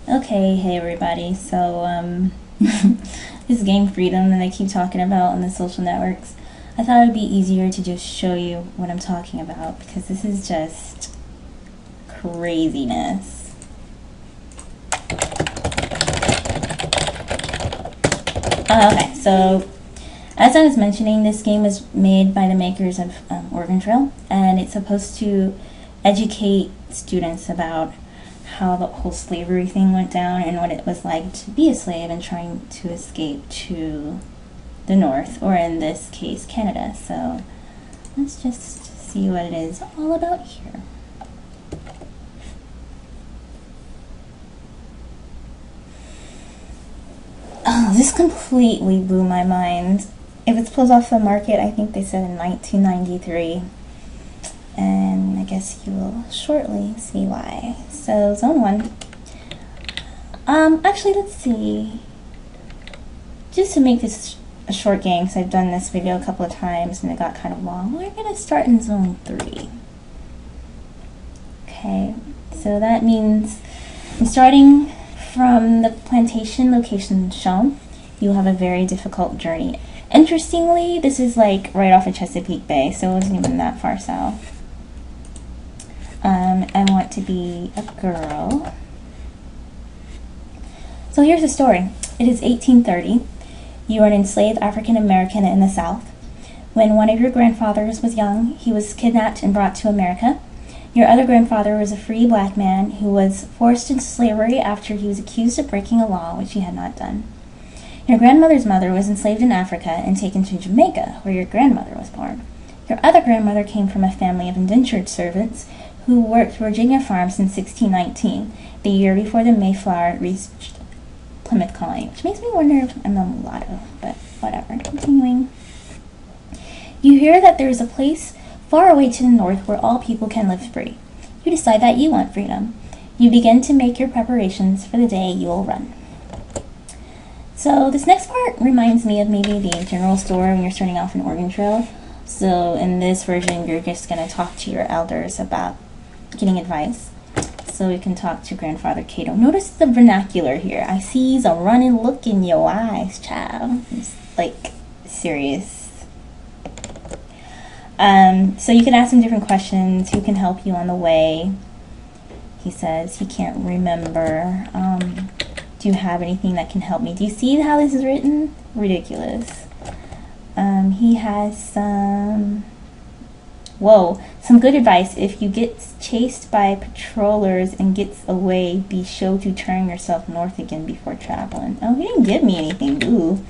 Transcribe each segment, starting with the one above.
Okay, hey everybody. This game Freedom that I keep talking about on the social networks, I thought it would be easier to just show you what I'm talking about because this is just craziness. Okay, so as I was mentioning, this game was made by the makers of Oregon Trail, and it's supposed to educate students about how the whole slavery thing went down and what it was like to be a slave and trying to escape to the North, or in this case, Canada. So let's just see what it is all about here. Oh, this completely blew my mind. It was pulled off the market, I think they said in 1993. And I guess you will shortly see why. So, Zone 1. Actually, let's see. Just to make this a short game, because I've done this video a couple of times and it got kind of long, we're going to start in Zone 3. Okay, so that means I'm starting from the plantation location shown. You'll have a very difficult journey. Interestingly, this is like right off of Chesapeake Bay, so it wasn't even that far south. I want to be a girl. So here's the story. It is 1830. You are an enslaved African American in the South. When one of your grandfathers was young, he was kidnapped and brought to America. Your other grandfather was a free black man who was forced into slavery after he was accused of breaking a law which he had not done. Your grandmother's mother was enslaved in Africa and taken to Jamaica, where your grandmother was born. Your other grandmother came from a family of indentured servants who worked Virginia farms in 1619, the year before the Mayflower reached Plymouth colony, which makes me wonder if I'm a mulatto, but whatever. Continuing. You hear that there is a place far away to the north where all people can live free. You decide that you want freedom. You begin to make your preparations for the day you will run. So this next part reminds me of maybe the general store when you're starting off in Oregon Trail. So in this version, you're just going to talk to your elders about getting advice. So you can talk to Grandfather Cato. Notice the vernacular here. I sees a running look in your eyes, child. It's like serious. So you can ask him different questions. Who can help you on the way? He says he can't remember. Do you have anything that can help me? Do you see how this is written? Ridiculous. He has some good advice. If you get chased by patrollers and gets away, be sure to turn yourself north again before traveling. Oh, he didn't give me anything. Ooh.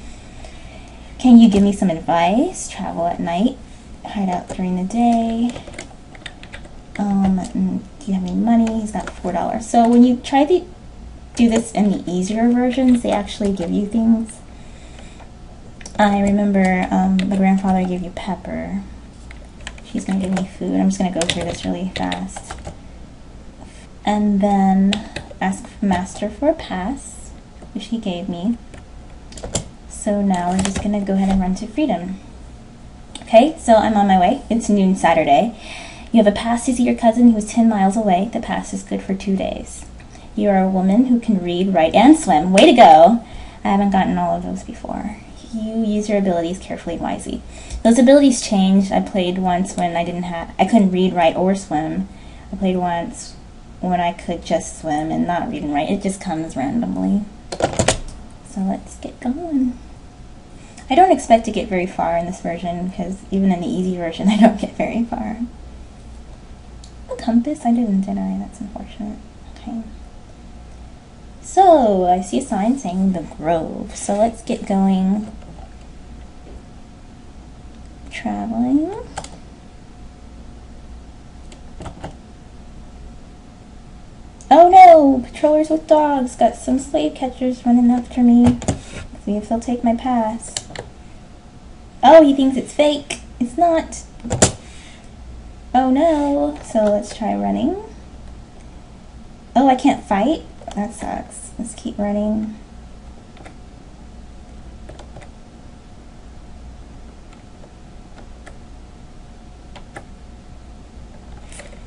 Can you give me some advice? Travel at night. Hide out during the day. Do you have any money? He's got $4. So when you try to do this in the easier versions, they actually give you things. I remember my grandfather gave you pepper. She's going to give me food. I'm just going to go through this really fast. And then ask Master for a pass, which he gave me. So now we're just going to go ahead and run to freedom. Okay, so I'm on my way. It's noon Saturday. You have a pass to see your cousin who is 10 miles away. The pass is good for 2 days. You are a woman who can read, write, and swim. Way to go! I haven't gotten all of those before. You use your abilities carefully and wisely. Those abilities changed. I played once when I couldn't read, write, or swim. I played once when I could just swim and not read and write. It just comes randomly. So let's get going. I don't expect to get very far in this version because even in the easy version I don't get very far. A compass? I didn't, did I? That's unfortunate. Okay. So I see a sign saying The Grove. So let's get going. Traveling. Oh no! Patrollers with dogs. Got some slave catchers running after me. See if they'll take my pass. Oh, he thinks it's fake. It's not. Oh no. So let's try running. Oh, I can't fight? That sucks. Let's keep running.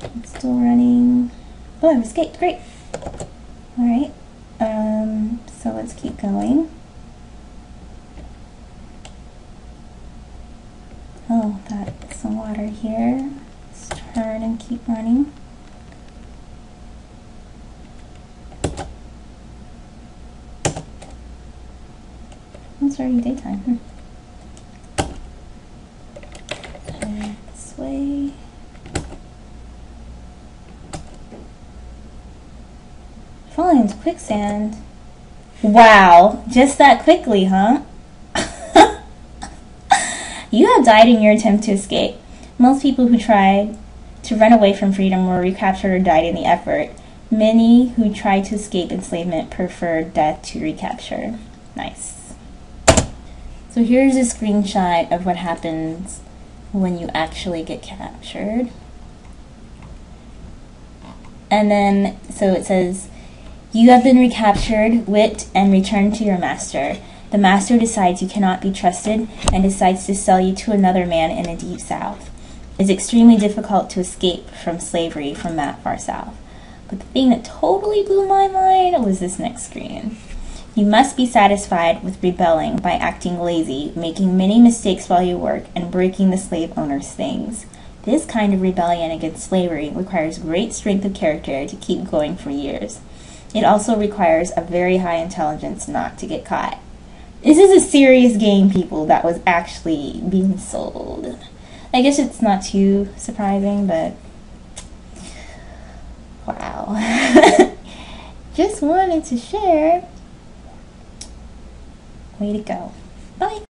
I'm still running. Oh, I've escaped. Great. Alright. let's keep going. Oh, got some water here. Let's turn and keep running. It's already daytime. This way. Falling into quicksand. Wow, just that quickly, huh? You have died in your attempt to escape. Most people who tried to run away from freedom were recaptured or died in the effort. Many who tried to escape enslavement preferred death to recapture. Nice. So here's a screenshot of what happens when you actually get captured. And then, so it says, you have been recaptured, whipped, and returned to your master. The master decides you cannot be trusted and decides to sell you to another man in the deep south. It's extremely difficult to escape from slavery from that far south. But the thing that totally blew my mind was this next screen. You must be satisfied with rebelling by acting lazy, making many mistakes while you work, and breaking the slave owner's things. This kind of rebellion against slavery requires great strength of character to keep going for years. It also requires a very high intelligence not to get caught. This is a serious game, people, that was actually being sold. I guess it's not too surprising, but wow. Just wanted to share. Way to go. Bye.